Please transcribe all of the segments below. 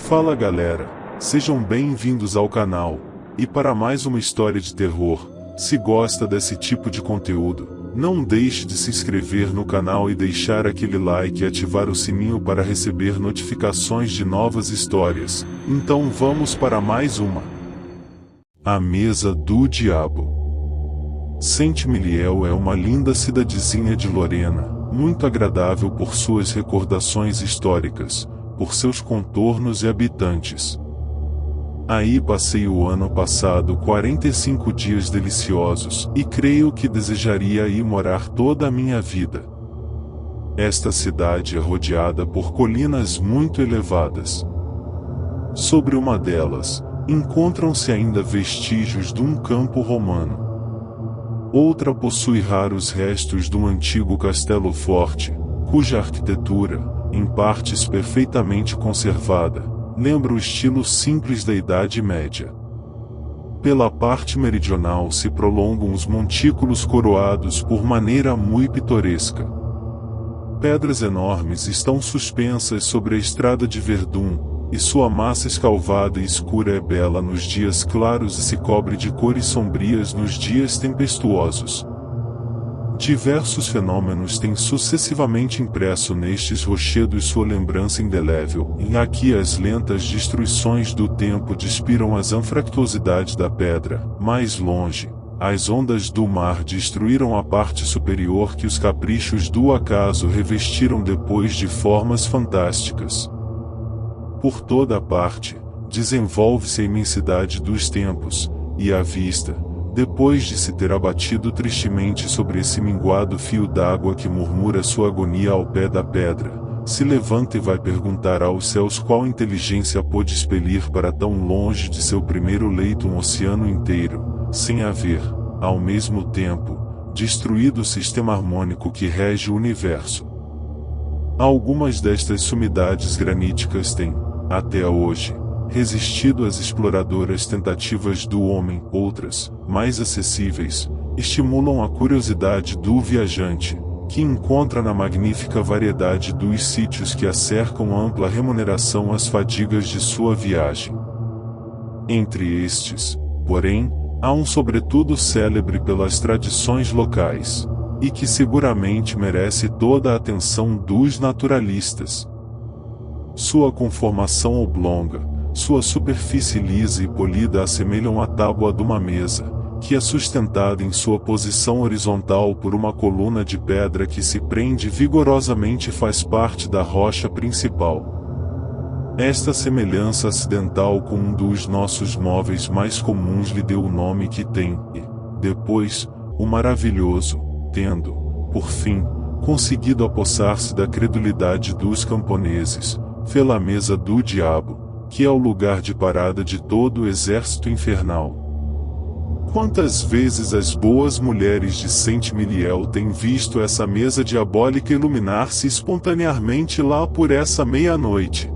Fala galera, sejam bem-vindos ao canal, e para mais uma história de terror. Se gosta desse tipo de conteúdo, não deixe de se inscrever no canal e deixar aquele like e ativar o sininho para receber notificações de novas histórias. Então vamos para mais uma. A Mesa do Diabo. Saint-Miliel é uma linda cidadezinha de Lorena, muito agradável por suas recordações históricas, por seus contornos e habitantes. Aí passei o ano passado 45 dias deliciosos, e creio que desejaria aí morar toda a minha vida. Esta cidade é rodeada por colinas muito elevadas. Sobre uma delas, encontram-se ainda vestígios de um campo romano. Outra possui raros restos de um antigo castelo forte, cuja arquitetura, em partes perfeitamente conservada, lembra o estilo simples da Idade Média. Pela parte meridional se prolongam os montículos coroados por maneira muito pitoresca. Pedras enormes estão suspensas sobre a estrada de Verdun, e sua massa escalvada e escura é bela nos dias claros e se cobre de cores sombrias nos dias tempestuosos. Diversos fenômenos têm sucessivamente impresso nestes rochedos sua lembrança indelével, e aqui as lentas destruições do tempo despiram as anfractuosidades da pedra. Mais longe, as ondas do mar destruíram a parte superior que os caprichos do acaso revestiram depois de formas fantásticas. Por toda a parte, desenvolve-se a imensidade dos tempos, e a vista, depois de se ter abatido tristemente sobre esse minguado fio d'água que murmura sua agonia ao pé da pedra, se levanta e vai perguntar aos céus qual inteligência pôde expelir para tão longe de seu primeiro leito um oceano inteiro, sem haver, ao mesmo tempo, destruído o sistema harmônico que rege o universo. Algumas destas sumidades graníticas têm, até hoje, resistido às exploradoras tentativas do homem. Outras, mais acessíveis, estimulam a curiosidade do viajante, que encontra na magnífica variedade dos sítios que a cercam ampla remuneração às fadigas de sua viagem. Entre estes, porém, há um sobretudo célebre pelas tradições locais, e que seguramente merece toda a atenção dos naturalistas. Sua conformação oblonga, sua superfície lisa e polida assemelham a tábua de uma mesa, que é sustentada em sua posição horizontal por uma coluna de pedra que se prende vigorosamente e faz parte da rocha principal. Esta semelhança acidental com um dos nossos móveis mais comuns lhe deu o nome que tem, e, depois, o maravilhoso, tendo, por fim, conseguido apossar-se da credulidade dos camponeses, fê-la Mesa do Diabo, que é o lugar de parada de todo o exército infernal. Quantas vezes as boas mulheres de Saint-Miliel têm visto essa mesa diabólica iluminar-se espontaneamente lá por essa meia-noite?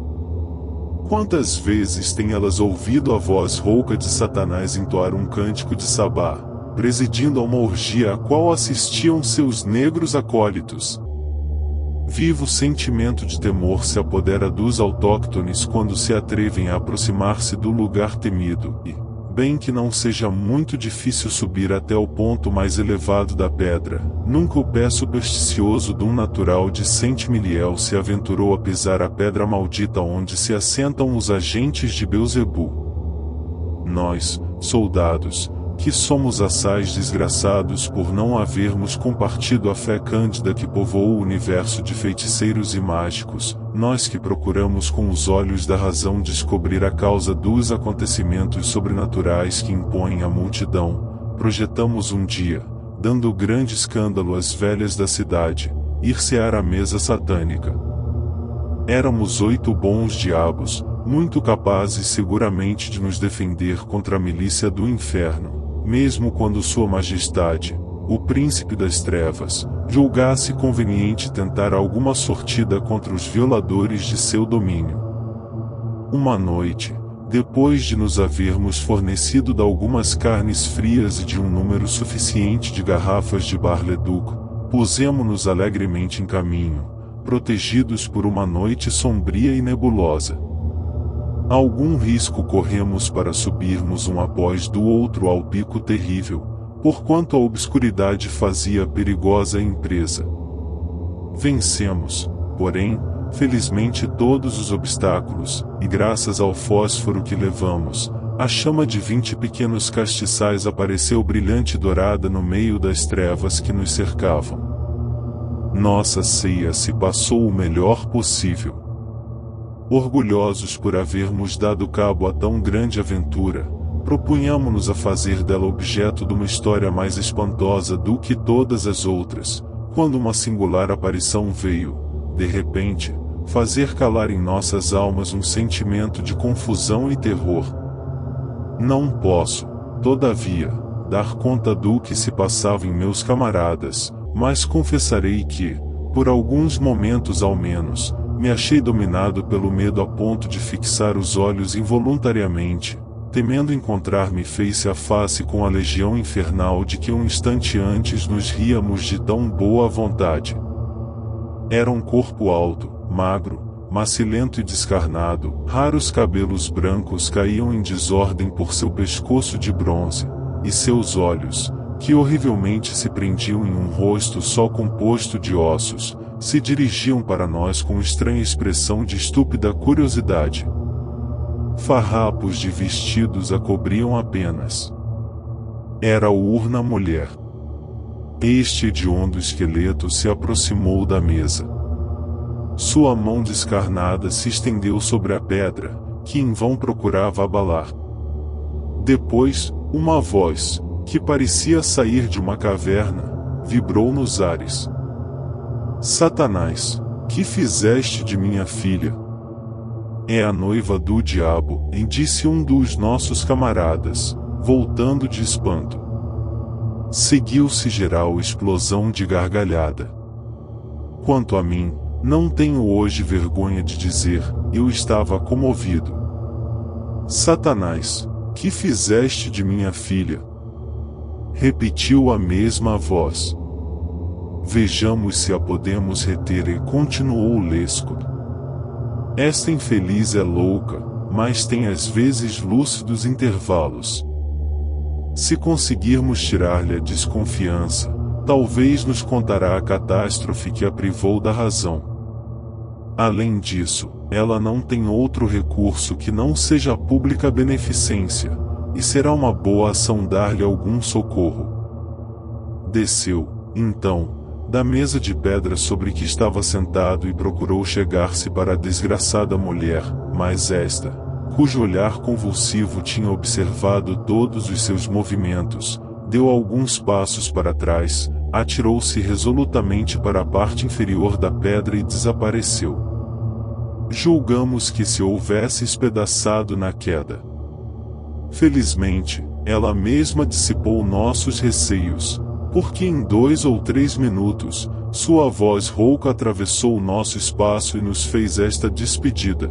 Quantas vezes têm elas ouvido a voz rouca de Satanás entoar um cântico de sabá, presidindo a uma orgia a qual assistiam seus negros acólitos? Vivo sentimento de temor se apodera dos autóctones quando se atrevem a aproximar-se do lugar temido, e, bem que não seja muito difícil subir até o ponto mais elevado da pedra, nunca o pé supersticioso de um natural de Saint-Miliel se aventurou a pisar a pedra maldita onde se assentam os agentes de Beelzebub. Nós, soldados, que somos assaz desgraçados por não havermos compartido a fé cândida que povoou o universo de feiticeiros e mágicos, nós que procuramos com os olhos da razão descobrir a causa dos acontecimentos sobrenaturais que impõem a multidão, projetamos um dia, dando grande escândalo às velhas da cidade, ir cear à mesa satânica. Éramos 8 bons diabos, muito capazes seguramente de nos defender contra a milícia do inferno, mesmo quando Sua Majestade, o Príncipe das Trevas, julgasse conveniente tentar alguma sortida contra os violadores de seu domínio. Uma noite, depois de nos havermos fornecido de algumas carnes frias e de um número suficiente de garrafas de Bar-le-Duc, pusemo-nos alegremente em caminho, protegidos por uma noite sombria e nebulosa. Algum risco corremos para subirmos um após do outro ao pico terrível, porquanto a obscuridade fazia perigosa a empresa. Vencemos, porém, felizmente todos os obstáculos, e graças ao fósforo que levamos, a chama de 20 pequenos castiçais apareceu brilhante e dourada no meio das trevas que nos cercavam. Nossa ceia se passou o melhor possível. Orgulhosos por havermos dado cabo a tão grande aventura, propunhamo-nos a fazer dela objeto de uma história mais espantosa do que todas as outras, quando uma singular aparição veio, de repente, fazer calar em nossas almas um sentimento de confusão e terror. Não posso, todavia, dar conta do que se passava em meus camaradas, mas confessarei que, por alguns momentos ao menos, me achei dominado pelo medo a ponto de fixar os olhos involuntariamente, temendo encontrar-me face a face com a legião infernal de que um instante antes nos ríamos de tão boa vontade. Era um corpo alto, magro, macilento e descarnado, raros cabelos brancos caíam em desordem por seu pescoço de bronze, e seus olhos, que horrivelmente se prendiam em um rosto só composto de ossos, se dirigiam para nós com estranha expressão de estúpida curiosidade. Farrapos de vestidos a cobriam apenas. Era o Urna mulher. Este hediondo esqueleto se aproximou da mesa. Sua mão descarnada se estendeu sobre a pedra, que em vão procurava abalar. Depois, uma voz, que parecia sair de uma caverna, vibrou nos ares. Satanás, que fizeste de minha filha? É a noiva do diabo, disse um dos nossos camaradas, voltando de espanto. Seguiu-se geral explosão de gargalhada. Quanto a mim, não tenho hoje vergonha de dizer, eu estava comovido. Satanás, que fizeste de minha filha? Repetiu a mesma voz. Vejamos se a podemos reter, e continuou Lescaut. Esta infeliz é louca, mas tem às vezes lúcidos intervalos. Se conseguirmos tirar-lhe a desconfiança, talvez nos contará a catástrofe que a privou da razão. Além disso, ela não tem outro recurso que não seja a pública beneficência, e será uma boa ação dar-lhe algum socorro. Desceu, então, da mesa de pedra sobre que estava sentado e procurou chegar-se para a desgraçada mulher, mas esta, cujo olhar convulsivo tinha observado todos os seus movimentos, deu alguns passos para trás, atirou-se resolutamente para a parte inferior da pedra e desapareceu. Julgamos que se houvesse espedaçado na queda. Felizmente, ela mesma dissipou nossos receios, porque em 2 ou 3 minutos, sua voz rouca atravessou o nosso espaço e nos fez esta despedida.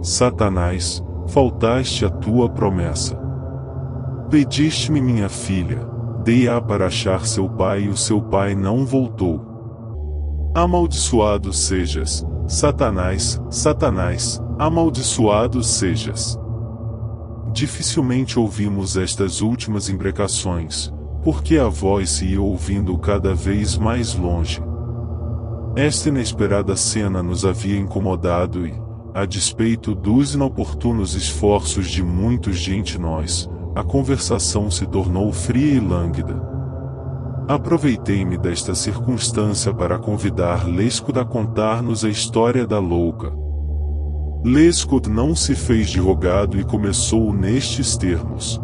Satanás, faltaste à tua promessa. Pediste-me minha filha, dei-a para achar seu pai e o seu pai não voltou. Amaldiçoado sejas, Satanás, Satanás, amaldiçoado sejas. Dificilmente ouvimos estas últimas imprecações, porque a voz se ia ouvindo cada vez mais longe. Esta inesperada cena nos havia incomodado e, a despeito dos inoportunos esforços de muitos de entre nós, a conversação se tornou fria e lânguida. Aproveitei-me desta circunstância para convidar Lescaut a contar-nos a história da louca. Lescaut não se fez de rogado e começou nestes termos.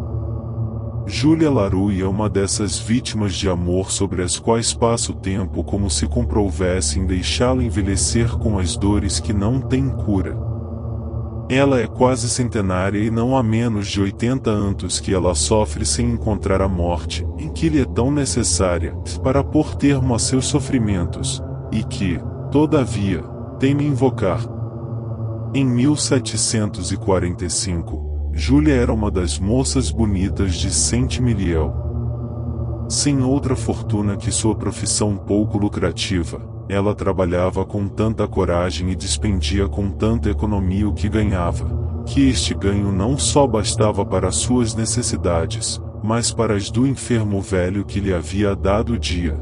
Julia Larouille é uma dessas vítimas de amor sobre as quais passa o tempo como se comprovesse em deixá-la envelhecer com as dores que não têm cura. Ela é quase centenária e não há menos de 80 anos que ela sofre sem encontrar a morte, em que lhe é tão necessária, para pôr termo a seus sofrimentos, e que, todavia, teme invocar. Em 1745, Julia era uma das moças bonitas de Saint-Mihiel. Sem outra fortuna que sua profissão pouco lucrativa, ela trabalhava com tanta coragem e despendia com tanta economia o que ganhava, que este ganho não só bastava para suas necessidades, mas para as do enfermo velho que lhe havia dado o dia.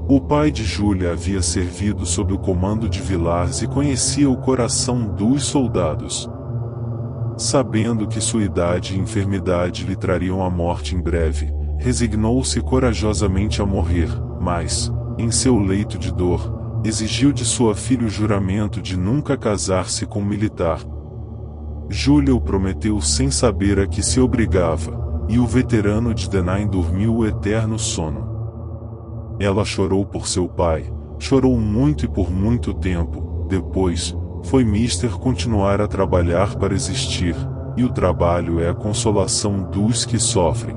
O pai de Júlia havia servido sob o comando de Villars e conhecia o coração dos soldados. Sabendo que sua idade e enfermidade lhe trariam a morte em breve, resignou-se corajosamente a morrer, mas, em seu leito de dor, exigiu de sua filha o juramento de nunca casar-se com um militar. Júlia o prometeu sem saber a que se obrigava, e o veterano de Denain dormiu o eterno sono. Ela chorou por seu pai, chorou muito e por muito tempo. Depois, foi mister continuar a trabalhar para existir, e o trabalho é a consolação dos que sofrem.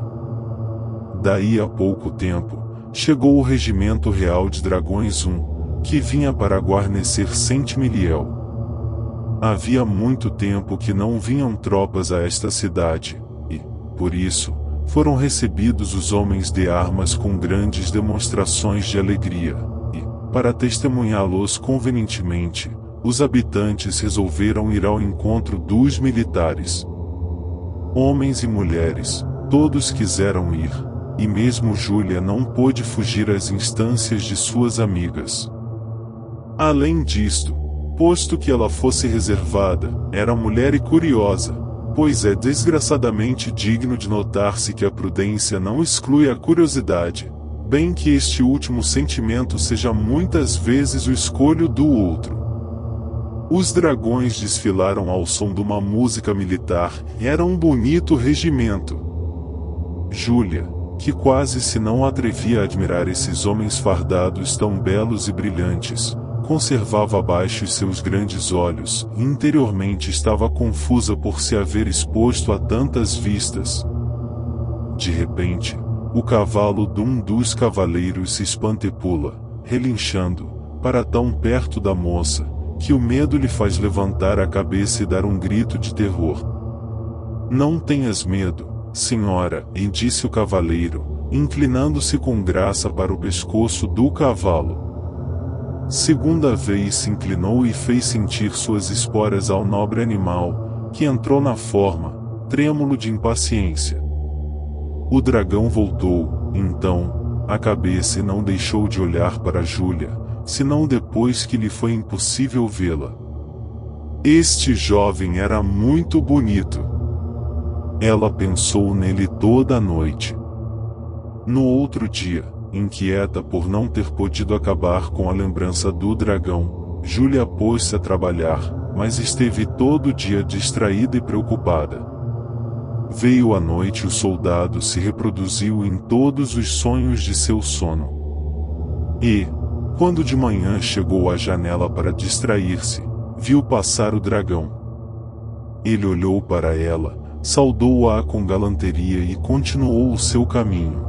Daí a pouco tempo, chegou o Regimento Real de Dragões I, que vinha para guarnecer Saint-Miliel. Havia muito tempo que não vinham tropas a esta cidade, e, por isso, foram recebidos os homens de armas com grandes demonstrações de alegria, e, para testemunhá-los convenientemente, os habitantes resolveram ir ao encontro dos militares. Homens e mulheres, todos quiseram ir, e mesmo Júlia não pôde fugir às instâncias de suas amigas. Além disto, posto que ela fosse reservada, era mulher e curiosa, pois é desgraçadamente digno de notar-se que a prudência não exclui a curiosidade, bem que este último sentimento seja muitas vezes o escolho do outro. Os dragões desfilaram ao som de uma música militar, era um bonito regimento. Júlia, que quase se não atrevia a admirar esses homens fardados tão belos e brilhantes, conservava abaixo seus grandes olhos, e interiormente estava confusa por se haver exposto a tantas vistas. De repente, o cavalo de um dos cavaleiros se espantepula, relinchando, para tão perto da moça, que o medo lhe faz levantar a cabeça e dar um grito de terror. "Não tenhas medo, senhora", disse o cavaleiro, inclinando-se com graça para o pescoço do cavalo. Segunda vez se inclinou e fez sentir suas esporas ao nobre animal, que entrou na forma, trêmulo de impaciência. O dragão voltou, então, a cabeça e não deixou de olhar para Júlia, senão depois que lhe foi impossível vê-la. Este jovem era muito bonito. Ela pensou nele toda a noite. No outro dia, inquieta por não ter podido acabar com a lembrança do dragão, Júlia pôs-se a trabalhar, mas esteve todo o dia distraída e preocupada. Veio a noite e o soldado se reproduziu em todos os sonhos de seu sono. E, quando de manhã chegou à janela para distrair-se, viu passar o dragão. Ele olhou para ela, saudou-a com galanteria e continuou o seu caminho.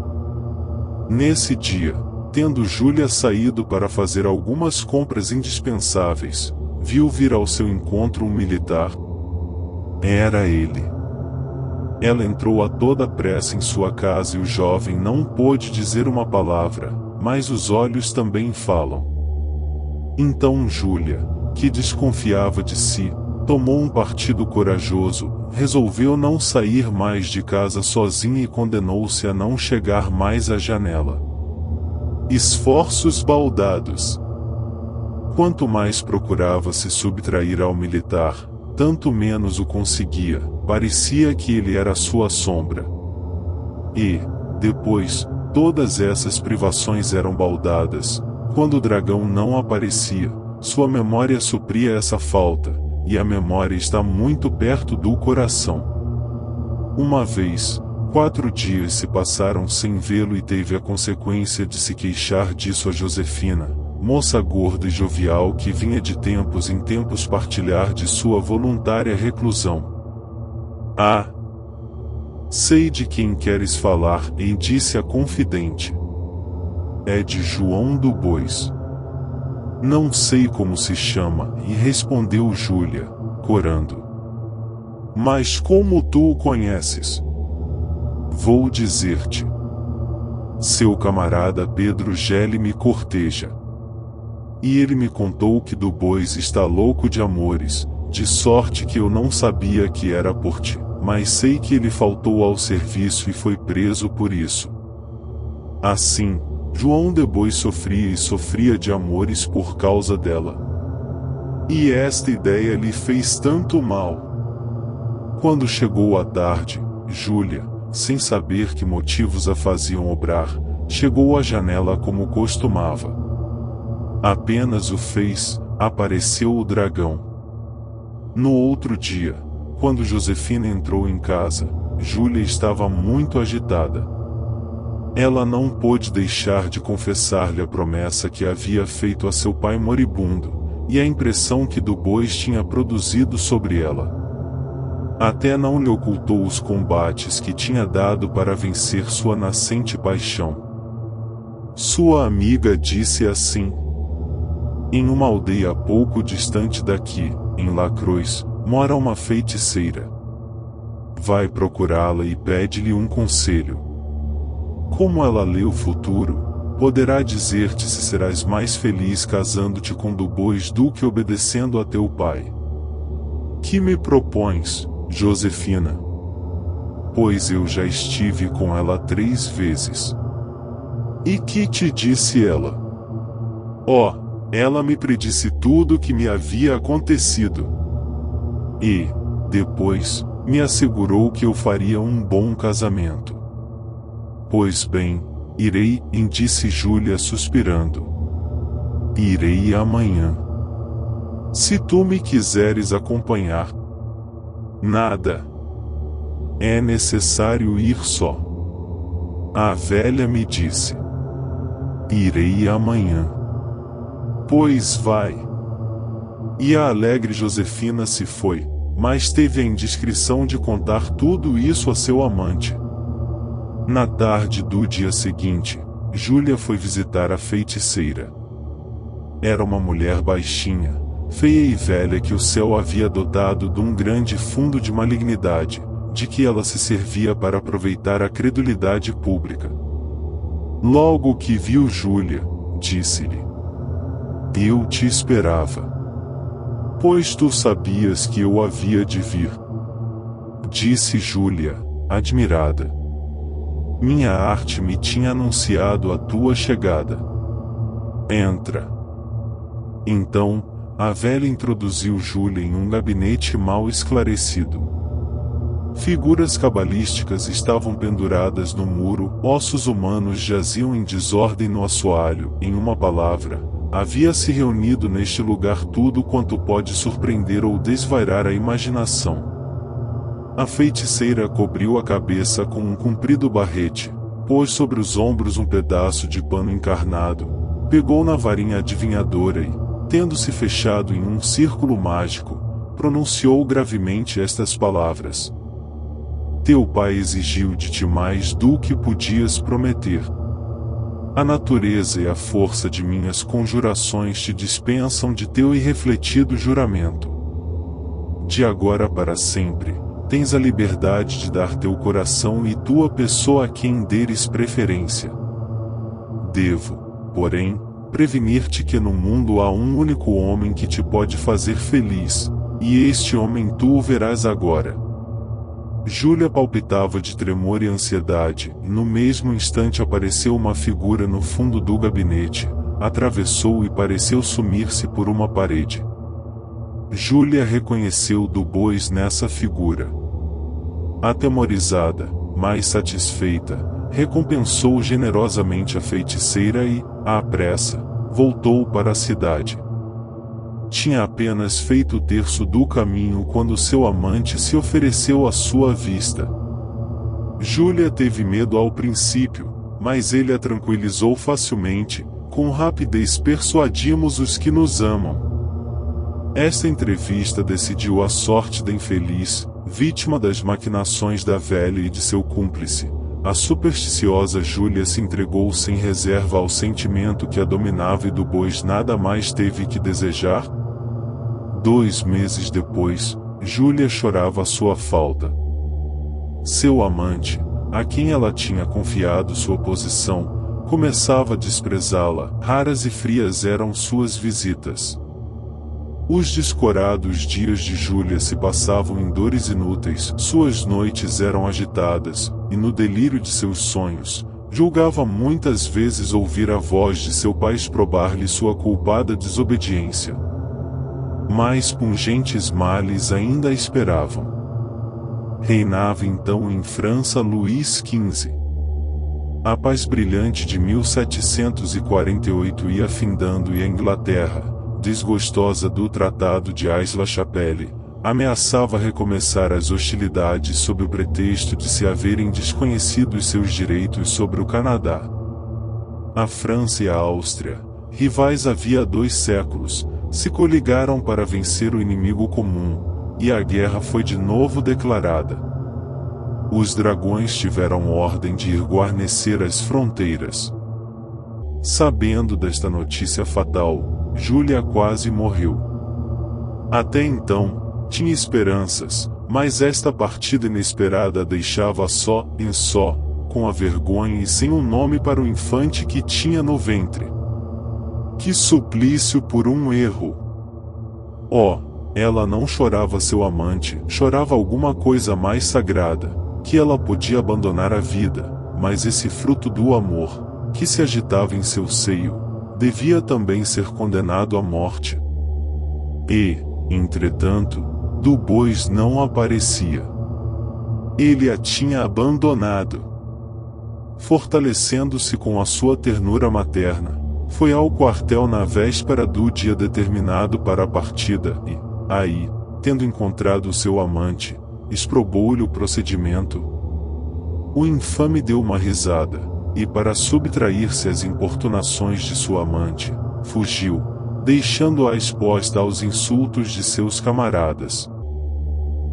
Nesse dia, tendo Júlia saído para fazer algumas compras indispensáveis, viu vir ao seu encontro um militar. Era ele. Ela entrou a toda pressa em sua casa e o jovem não pôde dizer uma palavra, mas os olhos também falam. Então Júlia, que desconfiava de si, tomou um partido corajoso, resolveu não sair mais de casa sozinha e condenou-se a não chegar mais à janela. Esforços baldados. Quanto mais procurava se subtrair ao militar, tanto menos o conseguia, parecia que ele era sua sombra. E, depois, todas essas privações eram baldadas, quando o dragão não aparecia, sua memória supria essa falta. E a memória está muito perto do coração. Uma vez, 4 dias se passaram sem vê-lo e teve a consequência de se queixar disso a Josefina, moça gorda e jovial que vinha de tempos em tempos partilhar de sua voluntária reclusão. "Ah! Sei de quem queres falar", disse a confidente. "É de João do Bois." "Não sei como se chama", respondeu Júlia, corando. "Mas como tu o conheces?" "Vou dizer-te. Seu camarada Pedro Gelli me corteja. E ele me contou que do Bois está louco de amores, de sorte que eu não sabia que era por ti, mas sei que ele faltou ao serviço e foi preso por isso. Assim, João de Bois sofria e sofria de amores por causa dela. E esta ideia lhe fez tanto mal. Quando chegou a tarde, Júlia, sem saber que motivos a faziam obrar, chegou à janela como costumava. Apenas o fez, apareceu o dragão. No outro dia, quando Josefina entrou em casa, Júlia estava muito agitada. Ela não pôde deixar de confessar-lhe a promessa que havia feito a seu pai moribundo, e a impressão que Du Bois tinha produzido sobre ela. Até não lhe ocultou os combates que tinha dado para vencer sua nascente paixão. Sua amiga disse assim: em uma aldeia pouco distante daqui, em Lacroix, mora uma feiticeira. Vai procurá-la e pede-lhe um conselho. Como ela lê o futuro, poderá dizer-te se serás mais feliz casando-te com Du Bois do que obedecendo a teu pai. Que me propões, Josefina? Pois eu já estive com ela 3 vezes. E que te disse ela? Ela me predisse tudo o que me havia acontecido. E, depois, me assegurou que eu faria um bom casamento. Pois bem, irei, disse Júlia suspirando. Irei amanhã. Se tu me quiseres acompanhar. Nada. É necessário ir só. A velha me disse. Irei amanhã. Pois vai. E a alegre Josefina se foi, mas teve a indiscrição de contar tudo isso a seu amante. Na tarde do dia seguinte, Júlia foi visitar a feiticeira. Era uma mulher baixinha, feia e velha que o céu havia dotado de um grande fundo de malignidade, de que ela se servia para aproveitar a credulidade pública. Logo que viu Júlia, disse-lhe: eu te esperava. Pois tu sabias que eu havia de vir. Disse Júlia, admirada. Minha arte me tinha anunciado a tua chegada. Entra. Então, a velha introduziu Júlia em um gabinete mal esclarecido. Figuras cabalísticas estavam penduradas no muro, ossos humanos jaziam em desordem no assoalho, em uma palavra, havia se reunido neste lugar tudo quanto pode surpreender ou desvairar a imaginação. A feiticeira cobriu a cabeça com um comprido barrete, pôs sobre os ombros um pedaço de pano encarnado, pegou na varinha adivinhadora e, tendo-se fechado em um círculo mágico, pronunciou gravemente estas palavras: teu pai exigiu de ti mais do que podias prometer. A natureza e a força de minhas conjurações te dispensam de teu irrefletido juramento. De agora para sempre, tens a liberdade de dar teu coração e tua pessoa a quem deres preferência. Devo, porém, prevenir-te que no mundo há um único homem que te pode fazer feliz, e este homem tu o verás agora. Júlia palpitava de tremor e ansiedade, e no mesmo instante apareceu uma figura no fundo do gabinete, atravessou e pareceu sumir-se por uma parede. Júlia reconheceu Du Bois nessa figura. Atemorizada, mas satisfeita, recompensou generosamente a feiticeira e, à pressa, voltou para a cidade. Tinha apenas feito o terço do caminho quando seu amante se ofereceu à sua vista. Júlia teve medo ao princípio, mas ele a tranquilizou facilmente, com rapidez persuadimos os que nos amam. Esta entrevista decidiu a sorte da infeliz, vítima das maquinações da velha e de seu cúmplice. A supersticiosa Júlia se entregou sem reserva ao sentimento que a dominava e Du Bois nada mais teve que desejar. 2 meses depois, Júlia chorava a sua falta. Seu amante, a quem ela tinha confiado sua posição, começava a desprezá-la, raras e frias eram suas visitas. Os descorados dias de Júlia se passavam em dores inúteis, suas noites eram agitadas, e no delírio de seus sonhos, julgava muitas vezes ouvir a voz de seu pai exprobar-lhe sua culpada desobediência. Mais pungentes males ainda a esperavam. Reinava então em França Luís XV. A paz brilhante de 1748 ia findando e a Inglaterra, desgostosa do Tratado de Aix-la-Chapelle, ameaçava recomeçar as hostilidades sob o pretexto de se haverem desconhecido seus direitos sobre o Canadá. A França e a Áustria, rivais havia 2 séculos, se coligaram para vencer o inimigo comum, e a guerra foi de novo declarada. Os dragões tiveram ordem de ir guarnecer as fronteiras. Sabendo desta notícia fatal, Júlia quase morreu. Até então, tinha esperanças, mas esta partida inesperada a deixava só, com a vergonha e sem um nome para o infante que tinha no ventre. Que suplício por um erro! Oh, ela não chorava seu amante, chorava alguma coisa mais sagrada, que ela podia abandonar a vida, mas esse fruto do amor, que se agitava em seu seio, devia também ser condenado à morte. E, entretanto, Dubois não aparecia. Ele a tinha abandonado. Fortalecendo-se com a sua ternura materna, foi ao quartel na véspera do dia determinado para a partida e, aí, tendo encontrado seu amante, exprobou-lhe o procedimento. O infame deu uma risada, e para subtrair-se às importunações de sua amante, fugiu, deixando-a exposta aos insultos de seus camaradas.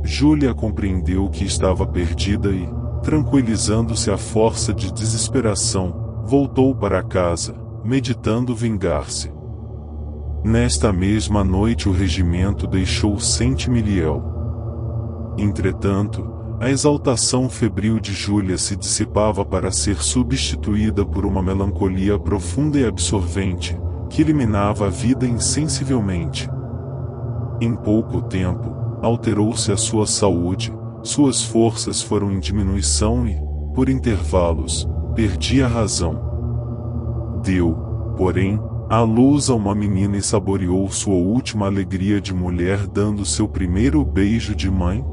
Júlia compreendeu que estava perdida e, tranquilizando-se à força de desesperação, voltou para casa, meditando vingar-se. Nesta mesma noite o regimento deixou Saint-Mihiel. Entretanto, a exaltação febril de Júlia se dissipava para ser substituída por uma melancolia profunda e absorvente, que eliminava a vida insensivelmente. Em pouco tempo, alterou-se a sua saúde, suas forças foram em diminuição e, por intervalos, perdia a razão. Deu, porém, à luz a uma menina e saboreou sua última alegria de mulher dando seu primeiro beijo de mãe.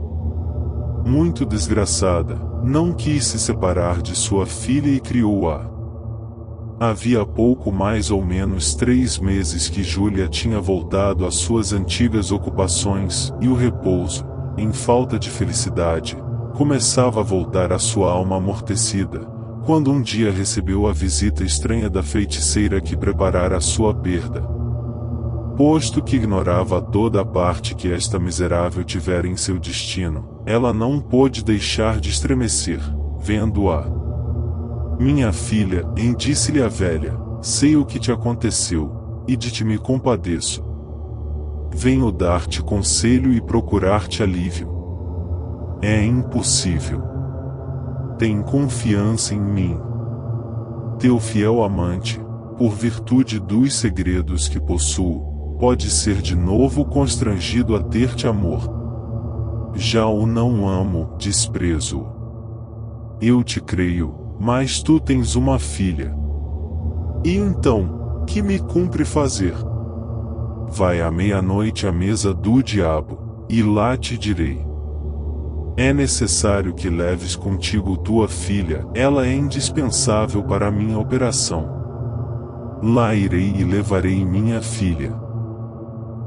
Muito desgraçada, não quis se separar de sua filha e criou-a. Havia pouco mais ou menos 3 meses que Júlia tinha voltado às suas antigas ocupações, e o repouso, em falta de felicidade, começava a voltar à sua alma amortecida, quando um dia recebeu a visita estranha da feiticeira que preparara a sua perda. Posto que ignorava toda a parte que esta miserável tivera em seu destino, ela não pôde deixar de estremecer, vendo-a. Minha filha, disse-lhe a velha, sei o que te aconteceu, e de ti me compadeço. Venho dar-te conselho e procurar-te alívio. É impossível. Tem confiança em mim. Teu fiel amante, por virtude dos segredos que possuo, pode ser de novo constrangido a ter-te amor. Já o não amo, desprezo-o. Eu te creio, mas tu tens uma filha. E então, que me cumpre fazer? Vai à meia-noite à mesa do diabo, e lá te direi. É necessário que leves contigo tua filha, ela é indispensável para a minha operação. Lá irei e levarei minha filha.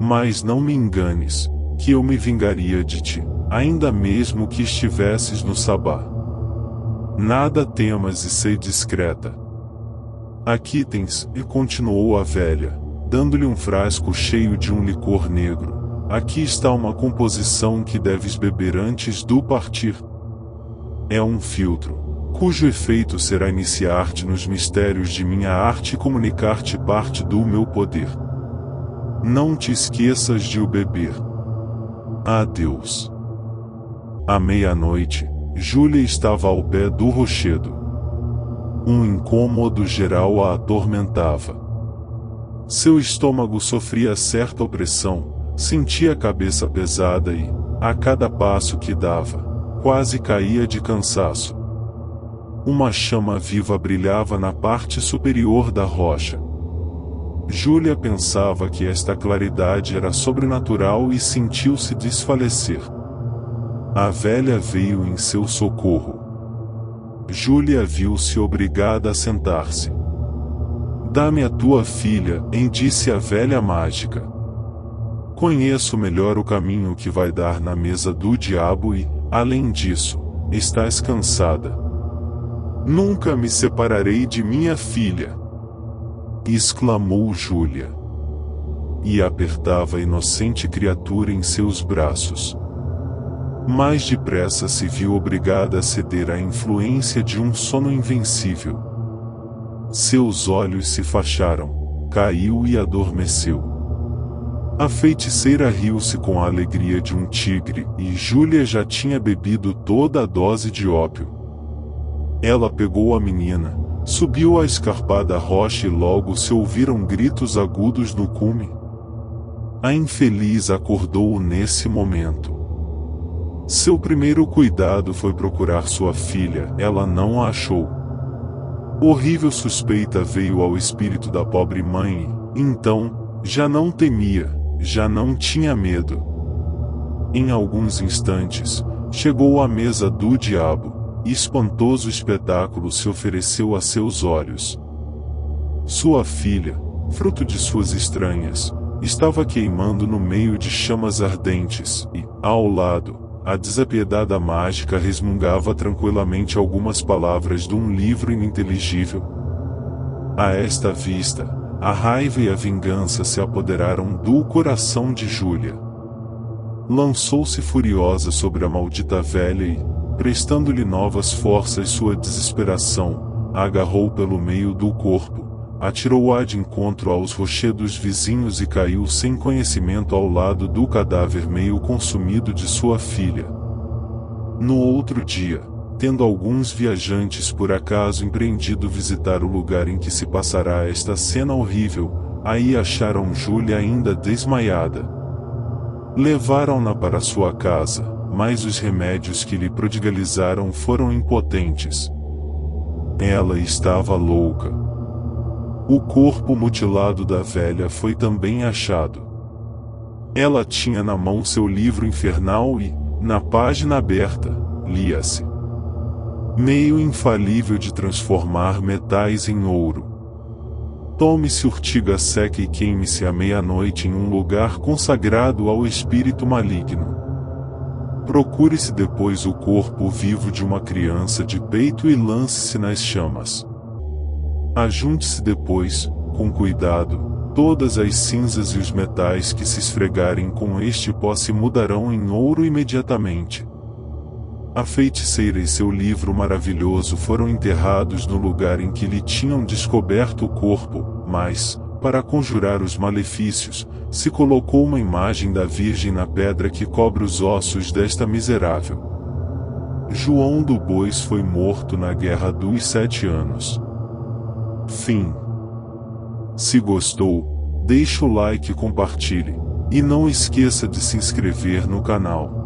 Mas não me enganes, que eu me vingaria de ti, ainda mesmo que estivesses no Sabá. Nada temas e sei discreta. Aqui tens, e continuou a velha, dando-lhe um frasco cheio de um licor negro. Aqui está uma composição que deves beber antes do partir. É um filtro, cujo efeito será iniciar-te nos mistérios de minha arte e comunicar-te parte do meu poder. Não te esqueças de o beber. Adeus. À meia-noite, Júlia estava ao pé do rochedo. Um incômodo geral a atormentava. Seu estômago sofria certa opressão, Sentia a cabeça pesada e, a cada passo que dava, quase caía de cansaço. Uma chama viva brilhava na parte superior da rocha. Júlia pensava que esta claridade era sobrenatural e sentiu-se desfalecer. A velha veio em seu socorro. Júlia viu-se obrigada a sentar-se. "Dá-me a tua filha", disse a velha mágica. "Conheço melhor o caminho que vai dar na mesa do diabo e, além disso, estás cansada." "Nunca me separarei de minha filha!" exclamou Júlia. E apertava a inocente criatura em seus braços. Mais depressa se viu obrigada a ceder à influência de um sono invencível. Seus olhos se fecharam, caiu e adormeceu. A feiticeira riu-se com a alegria de um tigre, e Júlia já tinha bebido toda a dose de ópio. Ela pegou a menina, subiu a escarpada rocha e logo se ouviram gritos agudos no cume. A infeliz acordou nesse momento. Seu primeiro cuidado foi procurar sua filha, ela não a achou. Horrível suspeita veio ao espírito da pobre mãe, e então, já não temia, já não tinha medo. Em alguns instantes, chegou à mesa do diabo, e espantoso espetáculo se ofereceu a seus olhos. Sua filha, fruto de suas estranhas, estava queimando no meio de chamas ardentes, e, ao lado, a desapiedada mágica resmungava tranquilamente algumas palavras de um livro ininteligível. A esta vista, a raiva e a vingança se apoderaram do coração de Júlia. Lançou-se furiosa sobre a maldita velha e, prestando-lhe novas forças sua desesperação, a agarrou pelo meio do corpo, atirou-a de encontro aos rochedos vizinhos e caiu sem conhecimento ao lado do cadáver meio consumido de sua filha. No outro dia, tendo alguns viajantes por acaso empreendido visitar o lugar em que se passará esta cena horrível, aí acharam Júlia ainda desmaiada. Levaram-na para sua casa, mas os remédios que lhe prodigalizaram foram impotentes. Ela estava louca. O corpo mutilado da velha foi também achado. Ela tinha na mão seu livro infernal e, na página aberta, lia-se: "Meio infalível de transformar metais em ouro. Tome-se urtiga seca e queime-se à meia-noite em um lugar consagrado ao espírito maligno. Procure-se depois o corpo vivo de uma criança de peito e lance-se nas chamas. Ajunte-se depois, com cuidado, todas as cinzas e os metais que se esfregarem com este pó se mudarão em ouro imediatamente." A feiticeira e seu livro maravilhoso foram enterrados no lugar em que lhe tinham descoberto o corpo, mas, para conjurar os malefícios, se colocou uma imagem da Virgem na pedra que cobre os ossos desta miserável. João do Bois foi morto na Guerra dos 7 Anos. Fim. Se gostou, deixe o like e compartilhe, e não esqueça de se inscrever no canal.